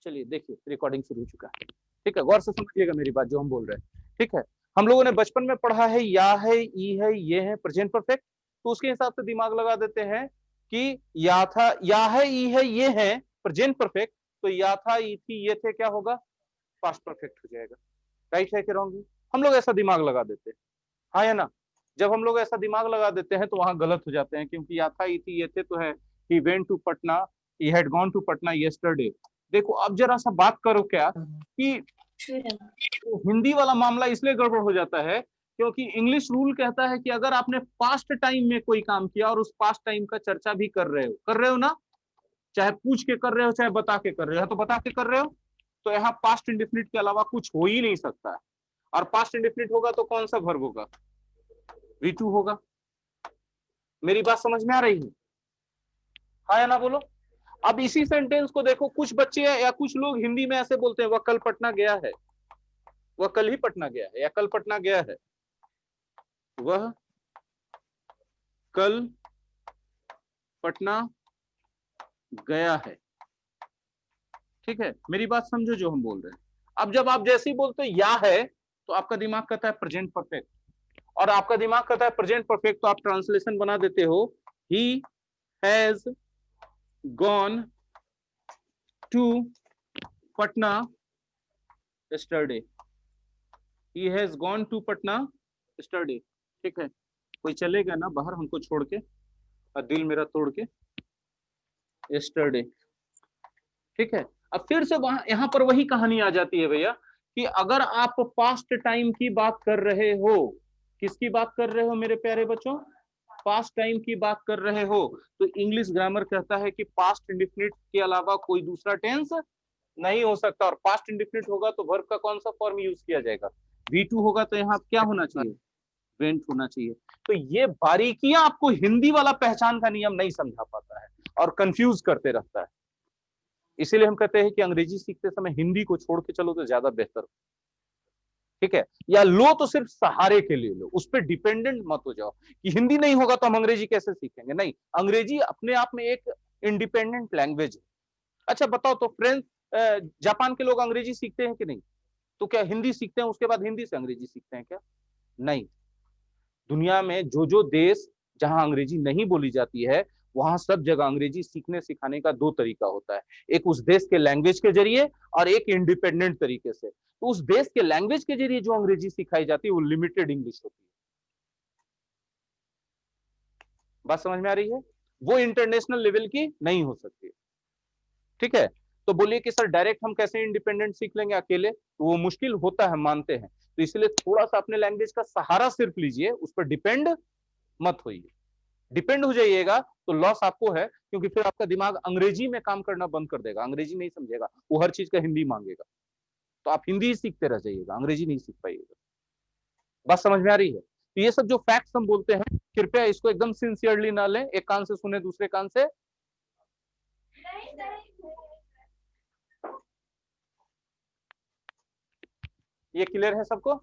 चलिए देखिए रिकॉर्डिंग शुरू हो चुका है। ठीक है, गौर से समझिएगा मेरी बात जो हम बोल रहे हैं। ठीक है, हम लोगों ने बचपन में पढ़ा है या है, ई है, ये है प्रेजेंट परफेक्ट, तो उसके हिसाब से दिमाग लगा देते हैं कि या था, या है, ई है, ये है प्रेजेंट परफेक्ट, तो या था, ई थी, ये थे, क्या होगा, पास्ट परफेक्ट हो जाएगा। राइट है कि रॉन्ग? हम लोग ऐसा दिमाग लगा देते हैं, हाँ या ना? जब हम लोग ऐसा दिमाग लगा देते हैं तो वहां गलत हो जाते हैं, क्योंकि या था, ई थी, ये थे तो है he went to Patna, he had gone to Patna yesterday. देखो अब जरा सा बात करो क्या कि हिंदी वाला मामला इसलिए गड़बड़ हो जाता है क्योंकि इंग्लिश रूल कहता है कि अगर आपने पास्ट टाइम में कोई काम किया और उस पास्ट टाइम का चर्चा भी कर रहे हो ना, चाहे पूछ के कर रहे हो चाहे बता के कर रहे हो, तो बता के कर रहे हो, तो यहाँ पास्ट इंडेफिनिट के अलावा कुछ हो ही नहीं सकता है। और पास्ट इंडेफिनिट होगा तो कौन सा वर्ब होगा, V2 होगा। मेरी बात समझ में आ रही है, हाँ या ना बोलो? अब इसी सेंटेंस को देखो, कुछ बच्चे या कुछ लोग हिंदी में ऐसे बोलते हैं, वह कल पटना गया है, वह कल ही पटना गया है, या कल पटना गया है, वह कल पटना गया है। ठीक है, मेरी बात समझो जो हम बोल रहे हैं। अब जब आप जैसे ही बोलते हो या है, तो आपका दिमाग कहता है प्रेजेंट परफेक्ट, और आपका दिमाग कहता है प्रेजेंट परफेक्ट, तो आप ट्रांसलेशन बना देते हो, he has gone to Patna yesterday, he has gone to Patna yesterday. ठीक है, कोई चलेगा ना बाहर हमको छोड़ के, और दिल मेरा तोड़ के, यस्टरडे। ठीक है, अब फिर से वहां यहां पर वही कहानी आ जाती है भैया, कि अगर आप पास्ट टाइम की बात कर रहे हो, किसकी बात कर रहे हो मेरे प्यारे बच्चों, पास्ट टाइम की बात कर रहे हो, तो इंग्लिश ग्रामर कहता है कि पास्ट इंडेफिनिट के अलावा कोई दूसरा टेंस नहीं हो सकता, और पास्ट इंडेफिनिट होगा तो वर्ब का कौन सा फॉर्म यूज किया जाएगा, V2 होगा, तो यहाँ क्या होना चाहिए, वेंट होना चाहिए। तो ये बारीकियां आपको हिंदी वाला पहचान का नियम नहीं समझा पाता है और कंफ्यूज करते रहता है। इसीलिए हम कहते हैं कि अंग्रेजी सीखते समय हिंदी को छोड़ के चलो तो ज्यादा बेहतर। ठीक है, या लो तो सिर्फ सहारे के लिए लो, उस पर डिपेंडेंट मत हो जाओ कि हिंदी नहीं होगा तो हम अंग्रेजी कैसे सीखेंगे। नहीं, अंग्रेजी अपने आप में एक इंडिपेंडेंट लैंग्वेज है। अच्छा बताओ तो फ्रेंच, जापान के लोग अंग्रेजी सीखते हैं कि नहीं? तो क्या हिंदी सीखते हैं उसके बाद हिंदी से अंग्रेजी सीखते हैं क्या? नहीं। दुनिया में जो जो देश जहां अंग्रेजी नहीं बोली जाती है, वहां सब जगह अंग्रेजी सीखने सिखाने का दो तरीका होता है, एक उस देश के लैंग्वेज के जरिए और एक इंडिपेंडेंट तरीके से। तो उस देश के लैंग्वेज के जरिए जो अंग्रेजी सिखाई जाती है वो लिमिटेड इंग्लिश होती है। बात समझ में आ रही है? वो इंटरनेशनल लेवल की नहीं हो सकती। ठीक है, तो बोलिए कि सर डायरेक्ट हम कैसे इंडिपेंडेंट सीख लेंगे अकेले, तो वो मुश्किल होता है, मानते हैं। तो इसलिए थोड़ा सा अपने लैंग्वेज का सहारा सिर्फ लीजिए, उस पर डिपेंड मत होइए। डिपेंड हो जाइएगा तो लॉस आपको है, क्योंकि फिर आपका दिमाग अंग्रेजी में काम करना बंद कर देगा, अंग्रेजी नहीं समझेगा, वो हर चीज का हिंदी मांगेगा। तो आप हिंदी ही सीखते रह जाइएगा, अंग्रेजी नहीं सीख पाइएगा। बात समझ में आ रही है? तो ये सब जो फैक्ट्स हम बोलते हैं, कृपया इसको एकदम सिंसियरली ना लें, एक कान से सुने दूसरे कान से। ये क्लियर है सबको?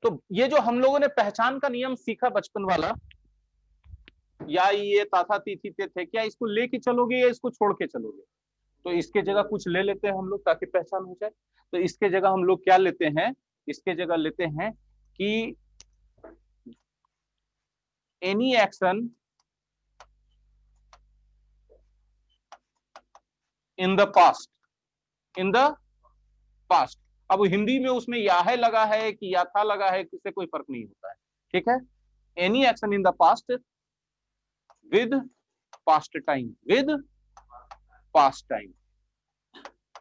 तो ये जो हम लोगों ने पहचान का नियम सीखा बचपन वाला, या ये ताथा तीथी ते थे, क्या इसको लेके चलोगे या इसको छोड़ के चलोगे? तो इसके जगह कुछ ले लेते हैं हम लोग ताकि पहचान हो जाए। तो इसके जगह हम लोग क्या लेते हैं, इसके जगह लेते हैं कि any action in the past, in the past. अब हिंदी में उसमें या है लगा है कि या था लगा है, इससे कोई फर्क नहीं होता है। ठीक है, any action in the past with past time, with past time,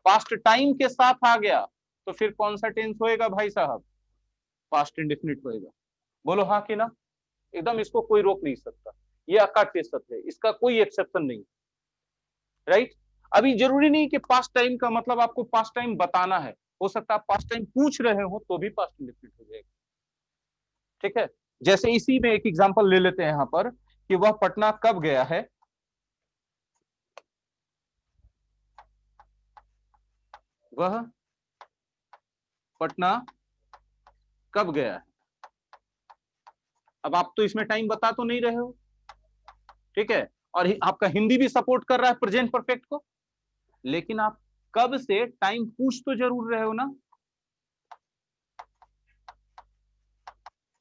past time के साथ आ गया तो फिर कौन सा टेंस होएगा भाई साहब, पास्ट इंडेफिनिट होएगा। बोलो हाँ कि ना? एकदम इसको कोई रोक नहीं सकता, ये अकाट्य सत्य है, इसका कोई एक्सेप्शन नहीं। राइट? अभी जरूरी नहीं कि पास्ट टाइम का मतलब आपको पास्ट टाइम बताना है, हो सकता है आप पास्ट टाइम पूछ रहे हो तो भी पास्ट इंडेफिनिट हो जाएगा। ठीक है, जैसे इसी में एक एग्जांपल ले लेते हैं यहां पर कि वह पटना कब गया है। वह पटना कब गया है। अब आप तो इसमें टाइम बता तो नहीं रहे हो, ठीक है, और आपका हिंदी भी सपोर्ट कर रहा है प्रेजेंट परफेक्ट को, लेकिन आप कब से टाइम पूछ तो जरूर रहे हो ना,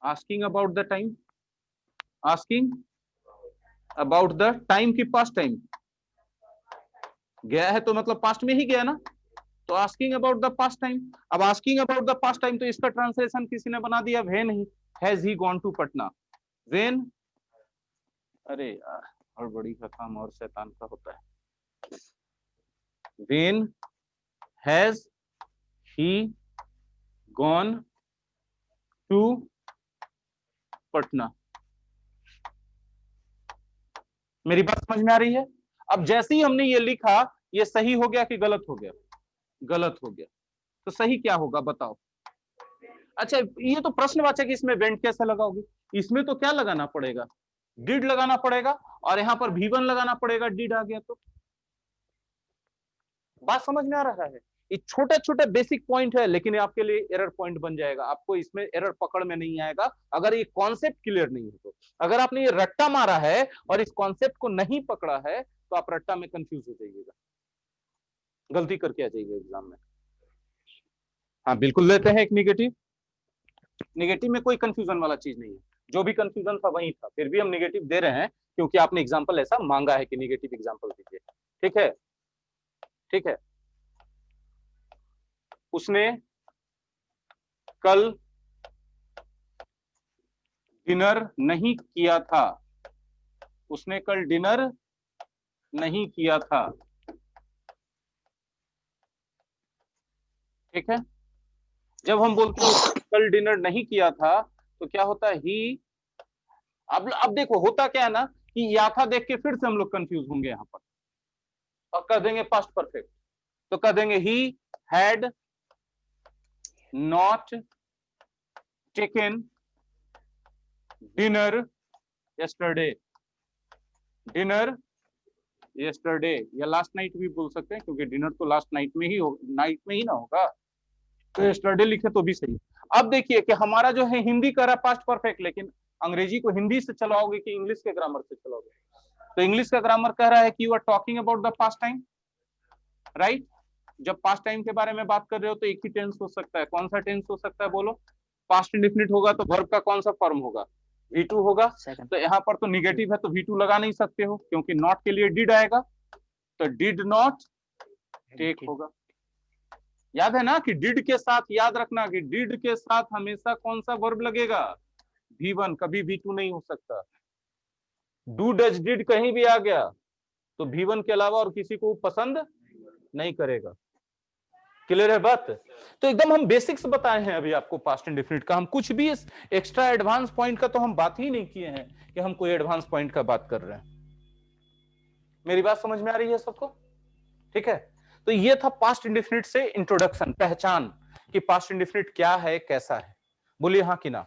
asking about the time, asking about the time की पास्ट टाइम गया है तो मतलब पास्ट में ही गया ना, तो asking about the past time. अब asking about the past time तो इसका ट्रांसलेशन किसी ने बना दिया, when he has he gone to Patna, when, अरे यार हड़बड़ी का काम और शैतान का होता है, when has he gone to Patna. मेरी बात समझ में आ रही है? अब जैसे ही हमने ये लिखा, ये सही हो गया कि गलत हो गया? गलत हो गया। तो सही क्या होगा बताओ? अच्छा ये तो प्रश्नवाचक, इसमें वेंट कैसे लगाओगे? इसमें तो क्या लगाना पड़ेगा, डिड लगाना पड़ेगा, और यहां पर भी वन लगाना पड़ेगा, डिड आ गया तो। बात समझ में आ रहा है? ये छोटे छोटे बेसिक पॉइंट है, लेकिन आपके लिए एरर पॉइंट बन जाएगा, आपको इसमें एरर पकड़ में नहीं आएगा अगर ये कॉन्सेप्ट क्लियर नहीं है तो। अगर आपने ये रट्टा मारा है और इस कॉन्सेप्ट को नहीं पकड़ा है तो आप रट्टा में कंफ्यूज हो जाइएगा, गलती करके आ जाइएगा एग्जाम में। हाँ बिल्कुल लेते हैं एक निगेटिव, निगेटिव में कोई कंफ्यूजन वाला चीज नहीं है, जो भी कंफ्यूजन था वही था, फिर भी हम निगेटिव दे रहे हैं क्योंकि आपने एग्जाम्पल ऐसा मांगा है कि निगेटिव एग्जाम्पल दीजिए। ठीक है, ठीक है। उसने कल डिनर नहीं किया था, उसने कल डिनर नहीं किया था। ठीक है, जब हम बोलते हैं कल डिनर नहीं किया था तो क्या होता है, ही। अब देखो होता क्या है ना कि या था देख के फिर से हम लोग कंफ्यूज होंगे यहां पर, और कर देंगे पास्ट परफेक्ट, तो कर देंगे he had not taken dinner yesterday, dinner yesterday, या लास्ट नाइट भी बोल सकते हैं क्योंकि डिनर तो लास्ट नाइट में ही नाइट में ही ना होगा, तो यस्टरडे लिखे तो भी सही। अब देखिए कि हमारा जो है हिंदी कर रहा है पास्ट परफेक्ट, लेकिन अंग्रेजी को हिंदी से चलाओगे कि इंग्लिश के ग्रामर से चलाओगे? तो इंग्लिश का ग्रामर कह रहा है कि you are talking about the past time, right. जब पास्ट टाइम के बारे में बात कर रहे हो तो एक ही टेंस हो सकता है, कौन सा टेंस हो सकता है बोलो? पास्ट इंडेफिनिट होगा तो वर्ब का कौन सा फॉर्म होगा? V2 होगा। तो यहाँ पर तो निगेटिव है तो V2 लगा नहीं सकते हो क्योंकि नॉट के लिए डिड आएगा, तो डिड नॉट टेक होगा। याद है ना कि डिड के साथ, याद रखना कि डिड के साथ हमेशा कौन सा वर्ब लगेगा? V1, कभी V2 नहीं हो सकता। डू डज डिड कहीं भी आ गया तो V1 के अलावा और किसी को पसंद नहीं करेगा। क्लियर है बात? तो एकदम हम बेसिक्स बताए हैं अभी आपको पास्ट इंडेफिनिट का, हम कुछ भी इस एक्स्ट्रा एडवांस पॉइंट का तो हम बात ही नहीं किए हैं कि हम कोई एडवांस पॉइंट का बात कर रहे हैं। मेरी बात समझ में आ रही है सबको? ठीक है, तो ये था पास्ट इंडेफिनिट से इंट्रोडक्शन, पहचान कि पास्ट इंडेफिनिट क्या है, कैसा है। बोलिए हाँ कि ना।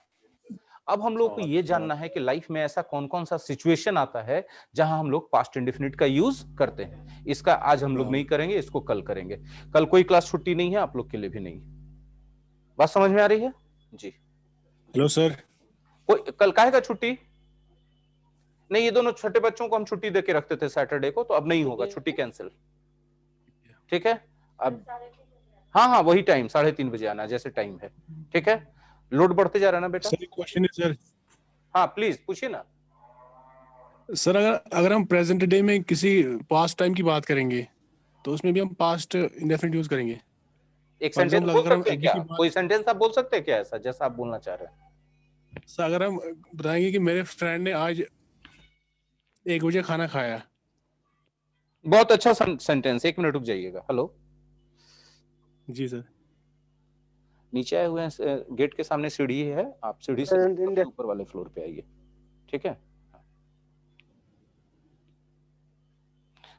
अब हम लोग को ये जानना है कि लाइफ में ऐसा कौन कौन सा सिचुएशन आता है जहां हम लोग पास्ट इंडेफिनिट का यूज करते हैं। इसका आज हम लोग नहीं करेंगे, इसको कल करेंगे। कल कोई क्लास छुट्टी नहीं है, आप लोग के लिए भी नहीं। बात समझ में आ रही है जी? Hello sir. कोई कल काहे का छुट्टी नहीं? ये दोनों छोटे बच्चों को हम छुट्टी देके रखते थे सैटरडे को, तो अब नहीं होगा, छुट्टी कैंसिल। ठीक है, अब हाँ हाँ वही टाइम 3:30 बजे आना जैसे टाइम है। ठीक है, लोड बढ़ते जा रहा है ना बेटा? सर क्वेश्चन है सर। हाँ प्लीज पूछिए ना। सर अगर हम प्रेजेंट डे में किसी पास्ट टाइम की बात करेंगे तो उसमें भी हम पास्ट इंडेफिनिट यूज करेंगे। एक फॉर सेंटेंस एग्जांपल बोल अगर हम सकते हैं अभी क्या? की बात, कोई सेंटेंस आप बोल सकते हैं क्या ऐसा जैसा आप बोलना चाह रहे हैं? सर अगर हम बताएंगे कि मेरे फ्रेंड ने आज 1 बजे खाना खाया। बहुत अच्छा सेंटेंस, 1 मिनट रुक जाइएगा। हेलो जी सर। नीचे आए हुए हैं, गेट के सामने सीढ़ी है, आप सीढ़ी से सबसे ऊपर वाले फ्लोर पे आइए। ठीक है,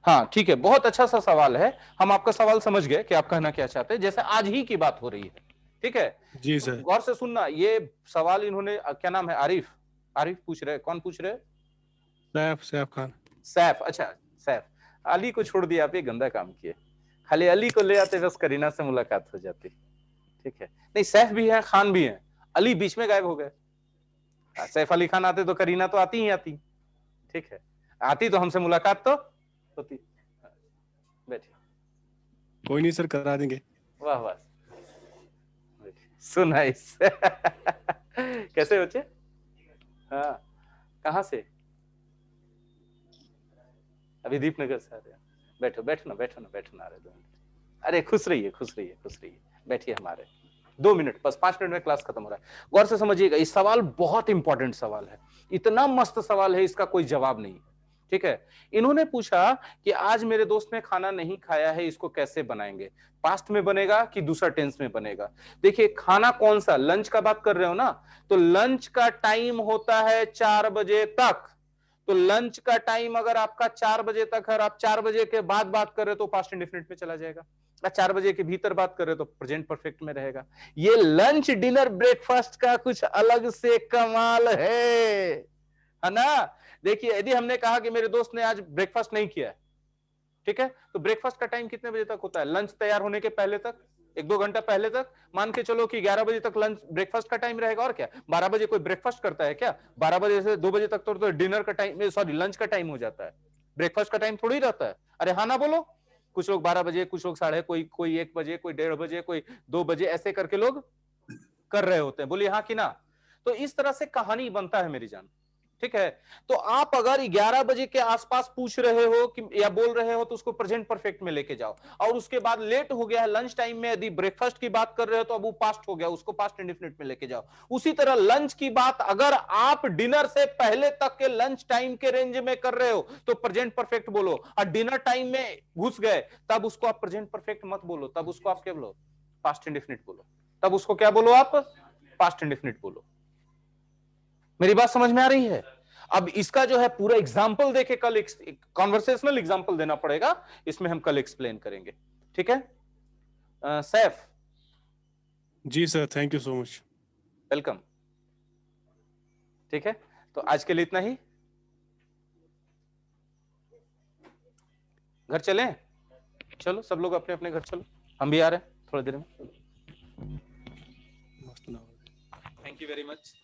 हाँ ठीक है, बहुत अच्छा सा सवाल है। हम आपका सवाल समझ गए कि आप कहना क्या चाहते हैं, जैसे आज ही की बात हो रही है। ठीक है जी सर। गौर से सुनना, ये सवाल इन्होंने, क्या नाम है, आरिफ, आरिफ पूछ रहे, कौन पूछ रहे? सैफ खान। सैफ, अच्छा सैफ। अली को छोड़ दिया आप, ये गंदा काम किए। खाली अली को ले आते बस करीना से मुलाकात हो जाती। ठीक है, नहीं सैफ भी है, खान भी है, अली बीच में गायब हो गए। सैफ अली खान आते तो करीना तो आती ही आती। ठीक है, आती तो हमसे मुलाकात तो होती। बैठिए। कोई नहीं सर, करा देंगे। वाह वाह, सो नाइस। कैसे बच्चे? हाँ, कहाँ से? अभी दीपनगर से आ रहे हैं। बैठो बैठो ना, बैठो ना, बैठो ना, आ रहे 2 मिनट। अरे खुश रहिए, खुश रहिए, खुश रहिए, बैठिए हमारे 2 मिनट, बस 5 मिनट में क्लास खत्म हो रहा है। गौर से समझिएगा, इस सवाल बहुत इंपॉर्टेंट सवाल है, इतना मस्त सवाल है, इसका कोई जवाब नहीं है। ठीक है, इन्होंने पूछा कि आज मेरे दोस्त ने खाना नहीं खाया है, इसको कैसे बनाएंगे? पास्ट में बनेगा कि दूसरा टेंस में बनेगा? देखिए, खाना कौन सा, लंच का बात कर रहे हो ना, तो लंच का टाइम होता है 4 बजे तक। तो लंच का टाइम अगर आपका 4 बजे तक है, आप 4 बजे के बाद बात कर रहे हो तो पास्ट इंडेफिनिट में चला जाएगा। 4 बजे के भीतर बात कर रहे हो तो प्रेजेंट परफेक्ट में रहेगा। ये लंच डिनर ब्रेकफास्ट का कुछ अलग से कमाल है ना? देखिए, यदि हमने कहा कि मेरे दोस्त ने आज ब्रेकफास्ट नहीं किया है, ठीक है, तो ब्रेकफास्ट का टाइम कितने बजे तक होता है? लंच तैयार होने के पहले तक, 1-2 घंटा पहले तक। मान के चलो कि 11 बजे तक लंच ब्रेकफास्ट का टाइम रहेगा, और क्या 12 बजे कोई ब्रेकफास्ट करता है क्या? 12 बजे से 2 बजे तक तो डिनर का टाइम, सॉरी लंच का टाइम हो जाता है, ब्रेकफास्ट का टाइम थोड़ी रहता है। अरे हाँ ना बोलो। कुछ लोग 12 बजे, कुछ लोग साढ़े, कोई 1 बजे, कोई 1:30 बजे, कोई 2 बजे, ऐसे करके लोग कर रहे होते हैं। बोलिए हाँ कि ना? तो इस तरह से कहानी बनता है मेरी जान। ठीक है, तो आप अगर 11 बजे के आसपास पूछ रहे हो कि या बोल रहे हो तो उसको प्रेजेंट परफेक्ट में लेके जाओ। और उसके बाद लेट हो गया है लंच टाइम में, यदि ब्रेकफास्ट की बात कर रहे हो तो अब वो पास्ट हो गया, उसको पास्ट इंडेफिनिट में लेके जाओ। उसी तरह लंच की बात अगर आप डिनर से पहले तक के लंच टाइम के रेंज में कर रहे हो तो प्रेजेंट परफेक्ट बोलो, और डिनर टाइम में घुस गए तब उसको आप प्रेजेंट परफेक्ट मत बोलो, तब उसको आप क्या बोलो? पास्ट इंडेफिनिट बोलो। तब उसको क्या बोलो आप? पास्ट इंडेफिनिट बोलो। मेरी बात समझ में आ रही है? अब इसका जो है पूरा एग्जाम्पल देके कल एक कॉन्वर्सेशनल एग्जाम्पल देना पड़ेगा, इसमें हम कल एक्सप्लेन करेंगे। ठीक है सैफ? जी sir, thank you so much. Welcome. ठीक है, तो आज के लिए इतना ही। घर चलें? चलो सब लोग अपने अपने घर चलो, हम भी आ रहे हैं थोड़ी देर में। Thank you very much.